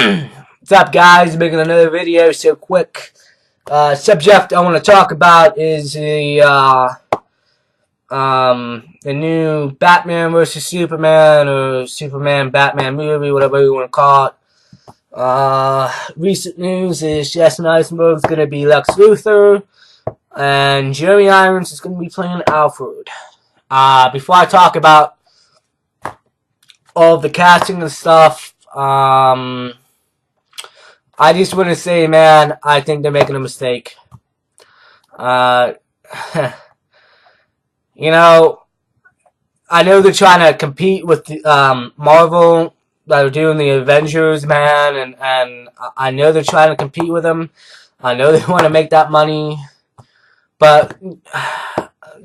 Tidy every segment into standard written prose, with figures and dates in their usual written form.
What's up, guys? Making another video. So quick. Subject I want to talk about is the new Batman versus Superman or Superman Batman movie, whatever you want to call it. Recent news is Jason Eisenberg's going to be Lex Luthor, and Jeremy Irons is going to be playing Alfred. Before I talk about all of the casting and stuff, I just want to say, man, I think they're making a mistake. You know, I know they're trying to compete with Marvel that are doing the Avengers, man, and I know they're trying to compete with them. I know they want to make that money, but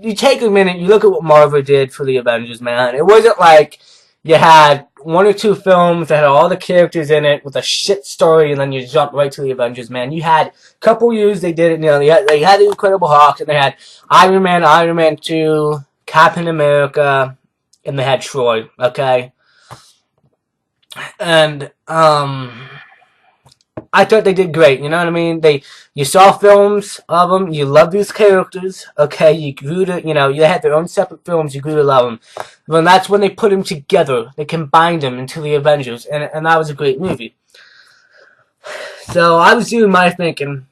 you take a minute, you look at what Marvel did for the Avengers, man. It wasn't like you had one or two films that had all the characters in it with a shit story, and then you jump right to the Avengers, man. You had a couple years they did it. You know, they had the Incredible Hulk, and they had Iron Man 2, Captain America, and they had Troy. Okay, and I thought they did great. You know what I mean? You saw films of them. You love these characters. Okay, you grew to, they had their own separate films. You grew to love them. Well, that's when they put them together. They combined them into the Avengers, and that was a great movie. So I was doing my thinking,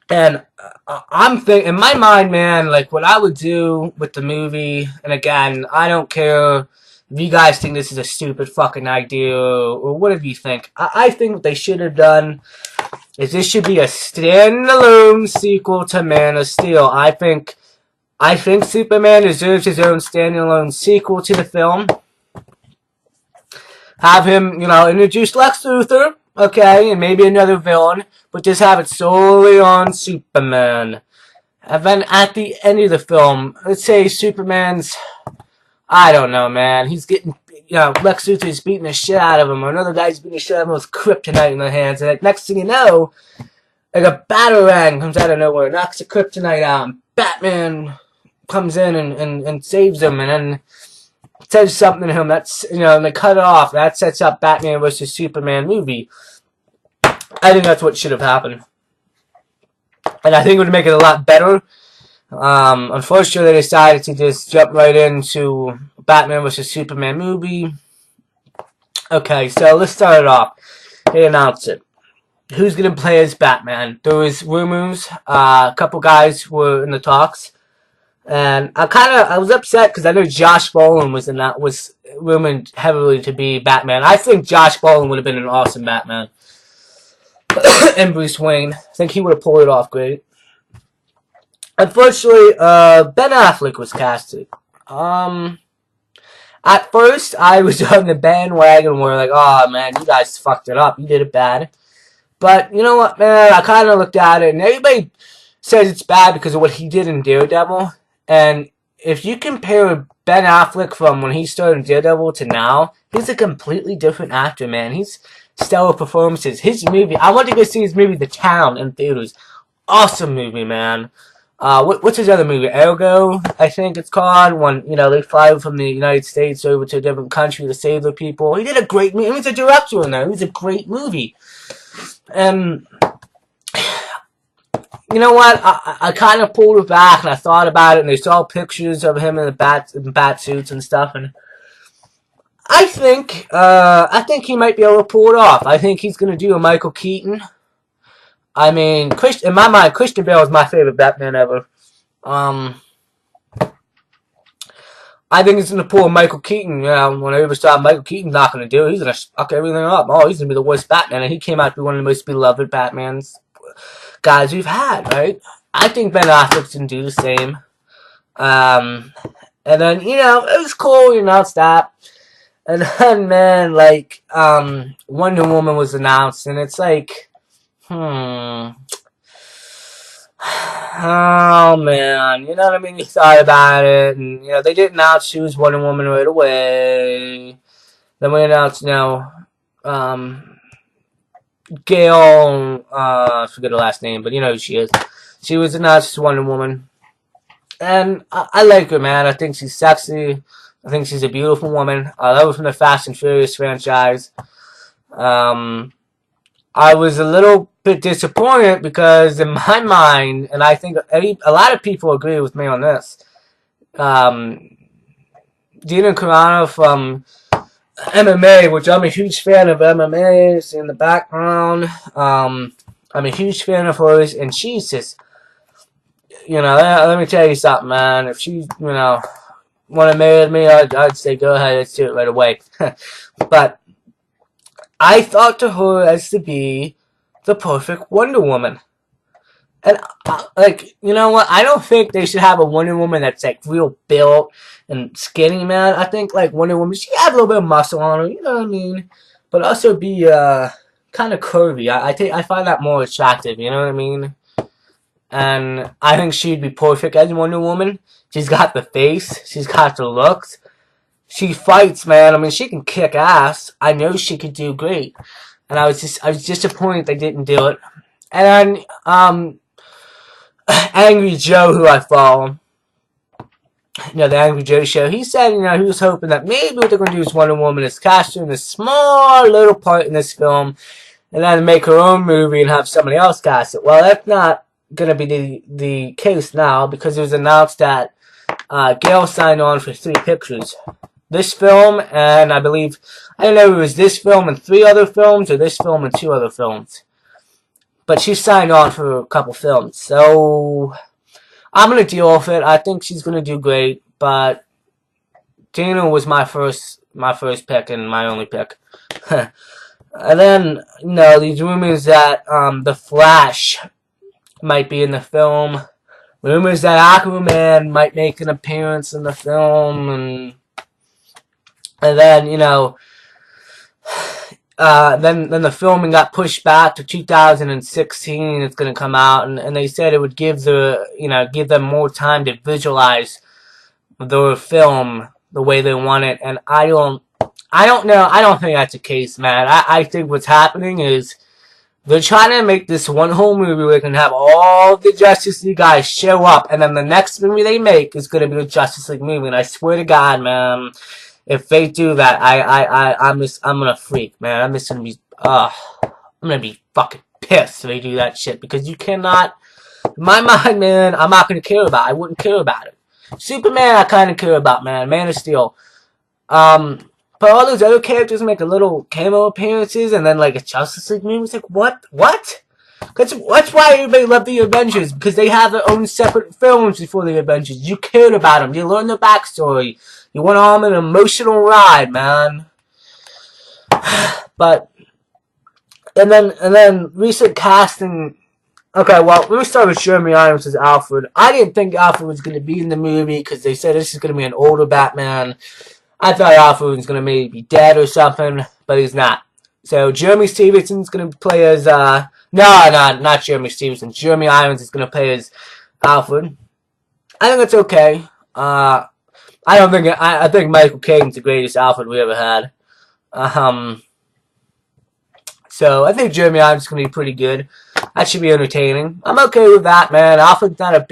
and I'm thinking in my mind, man, like what I would do with the movie. And again, I don't care if you guys think this is a stupid fucking idea or whatever you think. I think what they should have done is this should be a standalone sequel to Man of Steel. I think Superman deserves his own standalone sequel to the film. Have him, introduce Lex Luthor, okay, and maybe another villain, but just have it solely on Superman. And then at the end of the film, let's say Superman's, I don't know, man, he's getting, Lex Luthor's beating the shit out of him, or another guy's beating the shit out of him with kryptonite in their hands, and like, next thing you know, like a batarang comes out of nowhere, knocks the kryptonite out, and Batman comes in and saves him, and then says something to him, that's, and they cut it off. That sets up Batman vs. Superman movie. I think that's what should have happened. And I think it would make it a lot better. Unfortunately, they decided to just jump right into Batman vs. Superman movie. Okay, so let's start it off. They announced it. Who's going to play as Batman? There was rumors. A couple guys were in the talks. And I was upset because I know Josh Brolin was rumored heavily to be Batman. I think Josh Brolin would have been an awesome Batman. And Bruce Wayne. I think he would have pulled it off great. Unfortunately, Ben Affleck was casted. At first, I was on the bandwagon where like, oh man, you guys fucked it up. You did it bad. But you know what, man? I kind of looked at it, and everybody says it's bad because of what he did in Daredevil. And if you compare Ben Affleck from when he started in Daredevil to now, he's a completely different actor, man. He's stellar performances. His movie, I went to go see his movie, The Town, in theaters. Awesome movie, man. What's his other movie? Ergo, I think it's called. When, they fly from the United States over to a different country to save their people. He did a great movie. He was a director in there. It was a great movie. And you know what? I kind of pulled it back and I thought about it, and they saw pictures of him in the bat suits and stuff, and I think he might be able to pull it off. I think he's gonna do a Michael Keaton. I mean, in my mind, Christian Bale is my favorite Batman ever. I think he's gonna pull a Michael Keaton. When I ever saw Michael Keaton's not gonna do it, he's gonna fuck everything up. Oh, he's gonna be the worst Batman, and he came out to be one of the most beloved Batmans guys we've had, right? I think Ben Affleck's gonna do the same. And then, it was cool, you announced that. And then, man, like, Wonder Woman was announced, and it's like, oh, man, you know what I mean? You thought about it, and, they didn't announce she was Wonder Woman right away. Then we announced, Gail, I forget her last name, but you know who she is. She was announced as Wonder Woman. And I like her, man. I think she's sexy. I think she's a beautiful woman. I love her from the Fast and Furious franchise. I was a little bit disappointed because in my mind, and I think a lot of people agree with me on this, um, Dina Carano from MMA, which I'm a huge fan of MMA, is in the background. I'm a huge fan of hers, and she's just, let me tell you something, man. If she, want to marry me, I'd say go ahead, let's do it right away. But I thought to her as to be the perfect Wonder Woman. And, you know what? I don't think they should have a Wonder Woman that's, like, real built and skinny, man. I think, like, Wonder Woman, she have a little bit of muscle on her, you know what I mean? But also be, kind of curvy. I find that more attractive, you know what I mean? And I think she'd be perfect as Wonder Woman. She's got the face. She's got the looks. She fights, man. I mean, she can kick ass. I know she could do great. And I was disappointed they didn't do it. And then, Angry Joe, who I follow, the Angry Joe show, he said, he was hoping that maybe what they're going to do is Wonder Woman is cast her in a small little part in this film, and then make her own movie and have somebody else cast it. Well, that's not going to be the case now, because it was announced that Gail signed on for 3 pictures. This film, and I believe, I don't know if it was this film and 3 other films, or this film and 2 other films. But she signed on for a couple films, so I'm going to deal with it. I think she's going to do great, but Dana was my first pick and my only pick. And then, these rumors that The Flash might be in the film. Rumors that Aquaman might make an appearance in the film, and then, then the filming got pushed back to 2016. It's going to come out, and they said it would give them more time to visualize the film the way they want it. And I don't know. I don't think that's the case, man. I think what's happening is they're trying to make this one whole movie where they can have all the Justice League guys show up, and then the next movie they make is going to be a Justice League movie. And I swear to God, man, if they do that, I'm gonna freak, man. I'm gonna be fucking pissed if they do that shit, because you cannot, in my mind, man, I'm not gonna care about it. I wouldn't care about it. Superman, I kind of care about, man. Man of Steel. But all those other characters make a little cameo appearances, and then, like, a Justice League movie. It's like, what? That's why everybody loved the Avengers, because they have their own separate films before the Avengers. You cared about them. You learned their backstory. You went on an emotional ride, man. But, and then recent casting. Okay, well, let me start with Jeremy Irons as Alfred. I didn't think Alfred was going to be in the movie, because they said this is going to be an older Batman. I thought Alfred was going to maybe be dead or something, but he's not. So Jeremy Stevenson's going to play as, not Jeremy Stevenson. Jeremy Irons is going to play as Alfred. I think it's okay. I think Michael Keaton's the greatest Alfred we ever had. So I think Jeremy Irons is going to be pretty good. That should be entertaining. I'm okay with that, man. Alfred's not a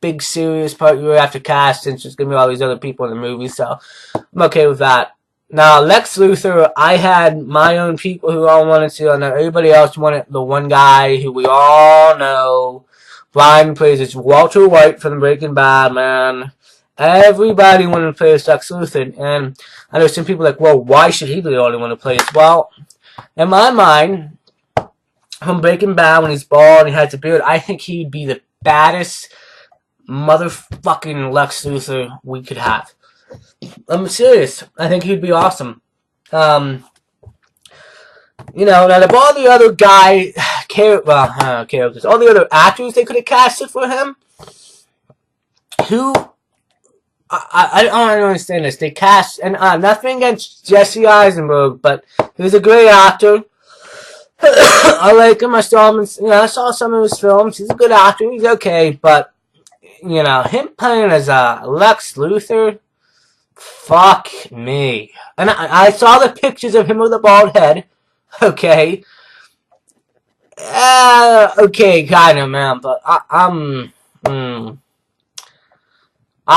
big serious part you have to cast, since there's going to be all these other people in the movie, so I'm okay with that. Now, Lex Luthor, I had my own people who all wanted to, and everybody else wanted the one guy who we all know. Brian plays as Walter White from Breaking Bad, man. Everybody wanted to play as Lex Luthor, and I know some people are like, well, why should he be the only one to play as? Well, in my mind, from Breaking Bad, when he's bald and he has a beard, I think he'd be the baddest motherfucking Lex Luthor we could have. I'm serious. I think he'd be awesome. Now of all the other characters, all the other actors they could have casted for him, I don't understand this. They cast, and nothing against Jesse Eisenberg, but he was a great actor. I like him. I saw some of his films. He's a good actor. He's okay, but him playing as Lex Luthor, fuck me. And I saw the pictures of him with a bald head. Okay. Okay, kind of, man. But I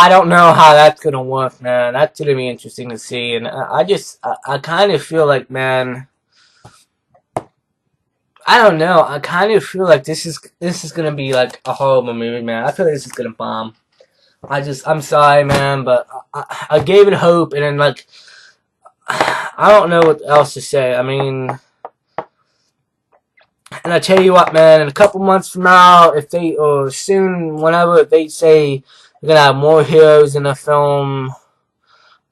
don't know how that's gonna work, man. That's gonna be interesting to see. And I kind of feel like, man, I don't know. I kind of feel like this is gonna be like a horrible movie, man. I feel like this is gonna bomb. I'm sorry, man, but I gave it hope, and then like I don't know what else to say. I mean, and I tell you what, man, in a couple months from now, if they or soon, whenever they say they're gonna have more heroes in the film,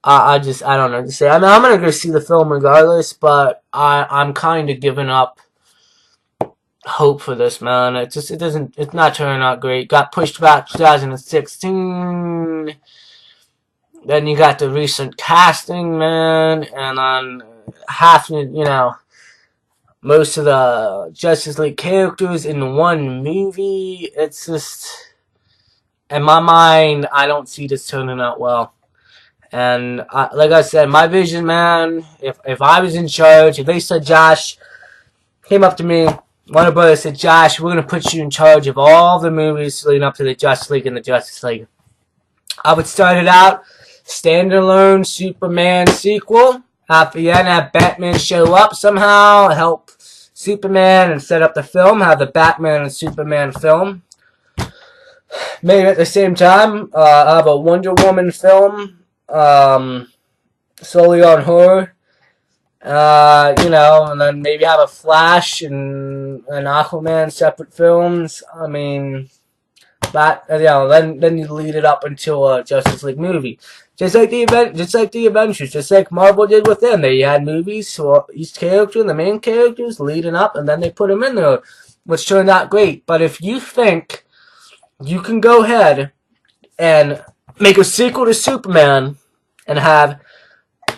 I don't know what to say. I mean, I'm gonna go see the film regardless, but I'm kind of giving up hope for this, man. It's not turning out great. Got pushed back 2016. Then you got the recent casting, man, and on half, most of the Justice League characters in one movie. It's just, in my mind, I don't see this turning out well. And like I said, my vision, man, if I was in charge, if they said Josh came up to me, Warner Brothers said, Josh, we're going to put you in charge of all the movies leading up to the Justice League and the Justice League. I would start it out, standalone Superman sequel. At the end, have Batman show up somehow, help Superman and set up the film, have the Batman and Superman film. Maybe at the same time, have a Wonder Woman film, solely on her. And then maybe have a Flash and an Aquaman separate films. I mean, then you lead it up until a Justice League movie, just like the Avengers, just like Marvel did with them. They had movies for each character, the main characters, leading up, and then they put them in there, which turned out great. But if you think you can go ahead and make a sequel to Superman and have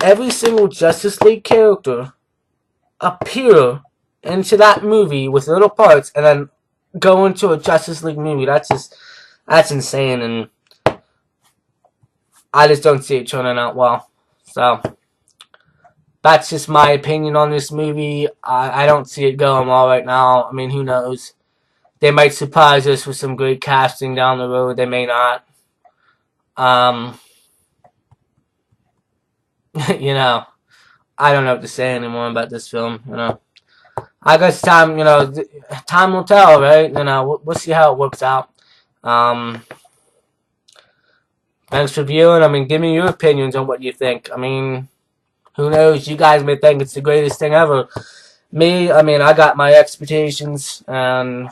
every single Justice League character appear into that movie with little parts, and then go into a Justice League movie, that's insane, and I just don't see it turning out well. So that's just my opinion on this movie. I don't see it going well right now. I mean, who knows? They might surprise us with some great casting down the road. They may not. I don't know what to say anymore about this film. I guess time will tell, right? We'll see how it works out. Thanks for viewing. I mean, give me your opinions on what you think. I mean, who knows? You guys may think it's the greatest thing ever. Me, I mean, I got my expectations, and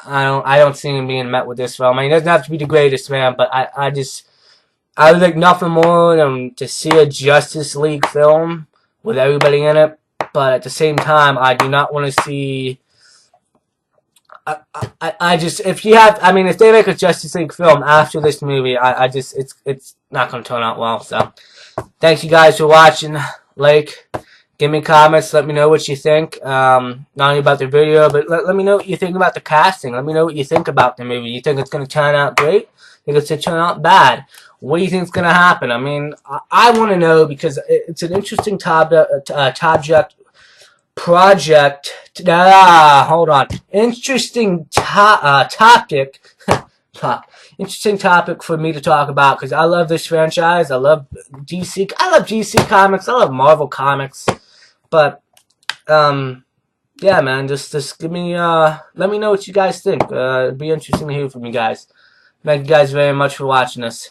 I don't see him being met with this film. I mean, it doesn't have to be the greatest, man, but I would like nothing more than to see a Justice League film with everybody in it. But at the same time, I do not want to see. If they make a Justice League film after this movie, it's not going to turn out well. So, thanks you guys for watching. Give me comments. Let me know what you think. Not only about the video, but let me know what you think about the casting. Let me know what you think about the movie. You think it's going to turn out great? Think it's going to turn out bad? What do you think is going to happen? I mean, I want to know because it's an interesting interesting topic. Interesting topic for me to talk about because I love this franchise. I love DC. I love DC Comics. I love Marvel Comics. But yeah, man, just give me let me know what you guys think. It'd be interesting to hear from you guys. Thank you guys very much for watching this.